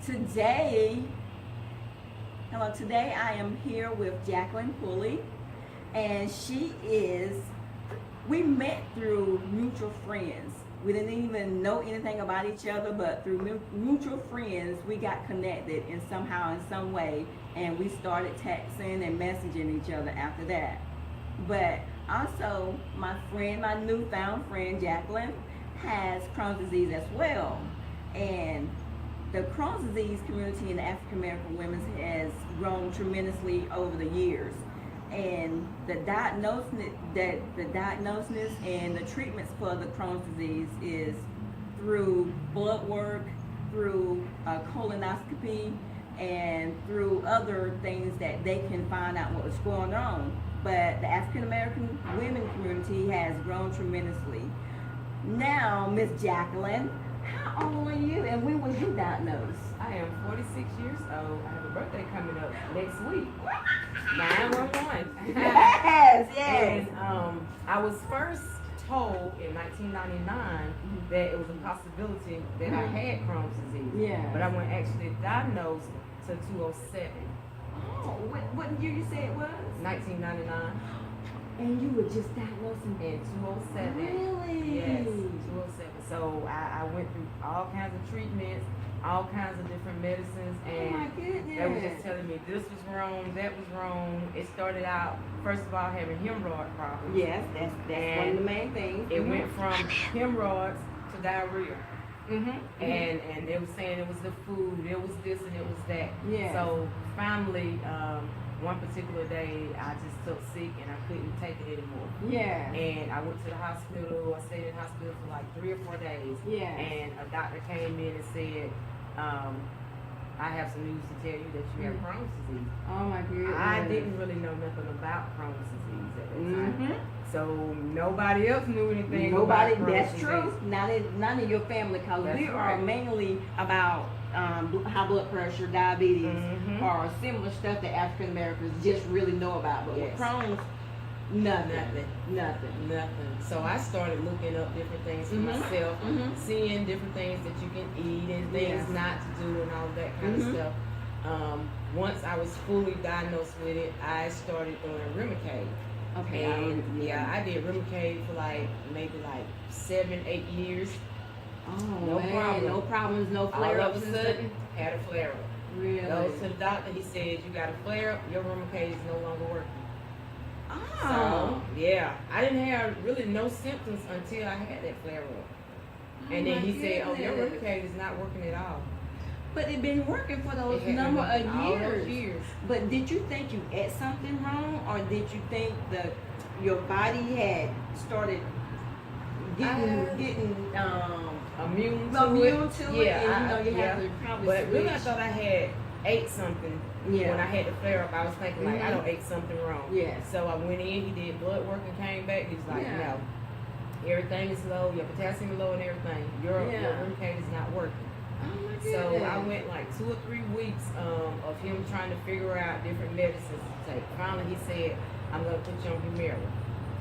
today, today I am here with Jacqueline Pulley, and we met through mutual friends. We didn't even know anything about each other, but through mutual friends, we got connected in some way, and we started texting and messaging each other after that. But also, my newfound friend Jacqueline, has Crohn's disease as well. And the Crohn's disease community in the African American women has grown tremendously over the years. And the diagnosis and the treatments for the Crohn's disease is through blood work, through colonoscopy, and through other things that they can find out what was going on. But the African American women community has grown tremendously. Now, Miss Jacqueline, how old are you and when was you diagnosed? I am 46 years old. I have a birthday coming up next week. 911. Yes. And I was first told in 1999 that it was a possibility that I had Crohn's disease. Yeah. But I wasn't actually diagnosed till 2007. Oh, what year you say it was? 1999. And you were just diagnosed in 2007. Really? Yes, 2007. So I went through all kinds of treatments, all kinds of different medicines, and oh my goodness. they were just telling me this was wrong, that was wrong. It started out, first of all, having hemorrhoid problems. Yes, that's one of the main things. It went from hemorrhoids to diarrhea. And they were saying it was the food, it was this and it was that. Yeah. So finally, one particular day, I just took sick and I couldn't take it anymore. Yeah. And I went to the hospital. I stayed in the hospital for like 3 or 4 days. Yeah. And a doctor came in and said, I have some news to tell you that you have Crohn's disease. Oh my goodness. I didn't really know nothing about Crohn's disease at that time. So nobody else knew anything about Crohn's that's disease. true. None of your family, because we are mainly about high blood pressure, diabetes, or similar stuff that African Americans just really know about. But with Crohn's, nothing. So I started looking up different things for myself, seeing different things that you can eat and things not to do and all that kind of stuff. Once I was fully diagnosed with it, I started doing Remicade. Okay. And I did Remicade for maybe 7-8 years. Oh, no problem. No problems, no flare All ups. of a sudden, had a flare up. Really? Goes to the doctor. He said, you got a flare up. Your Remicade is no longer working. Oh. So I didn't have really no symptoms until I had that flare up. And then he said, your Remicade is not working at all. But it been working for those number of years. But did you think you ate something wrong, or did you think that your body had started getting immune to it? And you have to probably But switch. really, I thought I had ate something. When I had the flare up, I was thinking I don't ate something wrong. Yeah. So I went in, he did blood work and came back. He was like, no, everything is low, your potassium is low and everything. Your Remicade is not working. Oh my goodness. So I went 2 or 3 weeks of him trying to figure out different medicines to take. Finally, he said, I'm going to put you on Humira.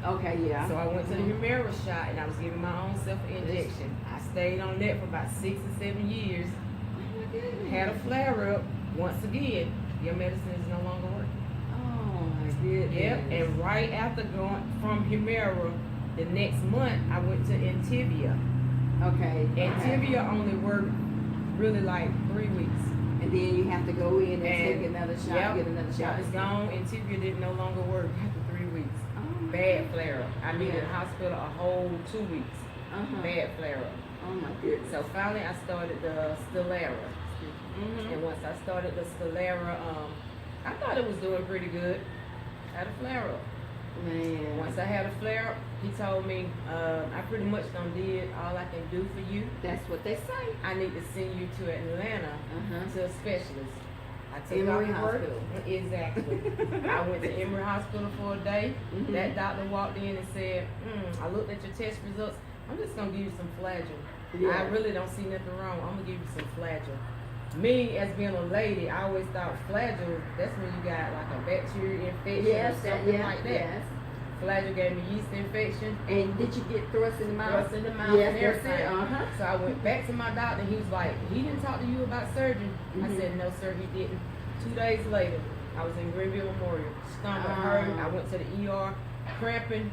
Okay, yeah. So I went to the Humira shot and I was giving my own self an injection. I stayed on that for about 6 or 7 years. Oh my goodness. Had a flare up. Once again, your medicine is no longer working. Oh my goodness. Yep. And right after going from Humira, the next month I went to Entivia. Okay. Entivia only worked really 3 weeks. And then you have to go in and take another shot, get another shot. It's gone. Entivia didn't no longer work after 3 weeks. Oh, Bad flare up. I needed the hospital a whole 2 weeks. Bad flare up. Oh my goodness. So finally I started the Stelara. And once I started the Stelara, I thought it was doing pretty good. I had a flare up. Man. Once I had a flare up, he told me, I pretty much done did all I can do for you. That's what they say. I need to send you to Atlanta to a specialist. I took Emory off work. Hospital. Exactly. I went to Emory Hospital for a day. That doctor walked in and said, I looked at your test results. I'm just going to give you some Flagyl. I really don't see nothing wrong. I'm going to give you some Flagyl. Me, as being a lady, I always thought Flagyl, that's when you got a bacteria infection or something like that. Flagyl gave me yeast infection. And did you get thrust in the mouth? Thrust in the mouth Yes, and that's everything. it. Uh-huh. So I went back to my doctor and he was like, he didn't talk to you about surgery. I said, no sir, he didn't. 2 days later, I was in Greenville Memorial. Stomach hurt. I went to the ER, cramping.